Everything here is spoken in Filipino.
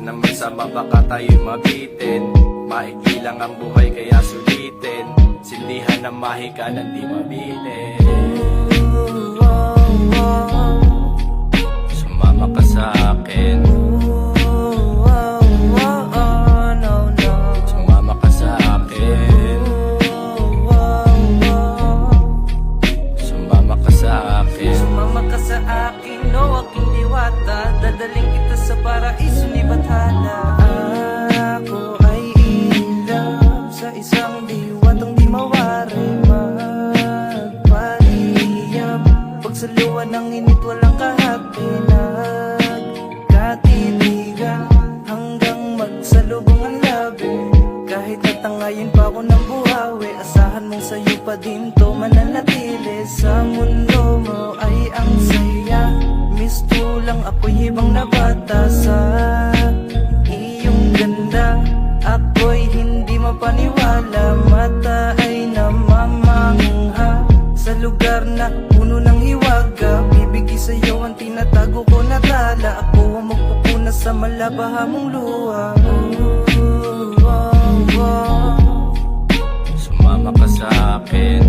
naman sama baka tayo'y mabitin. Maikli lang ang buhay kaya sulitin. Sindihan ng mahika na di mabitin. Sumama ka sa akin. Sumama ka sa akin. Sumama ka sa akin. Sumama ka sa akin, no, aking diwata. Dadaling kita sa paraiso ni Bathala. Ako ay ilap sa isang diwatang di mawari magpaliyap. Pagsaluan ng init walang kahati, nagkatitigan hanggang magsalubong ang labi. Kahit natangayin pa ako ng buhawi, asahan mong sa'yo pa din to mananatili. Sa mundo mo ay ang saya, mistulang ako'y hibang na bata. Sa iyong ganda ako'y hindi mapaniwala. Mata ay namamangha sa lugar na puno ng hiwaga. Bibigay sa'yo ang tinatago ko na tala. Ako ang magpupuna sa malabaha mong luha. Sumama ka sa akin.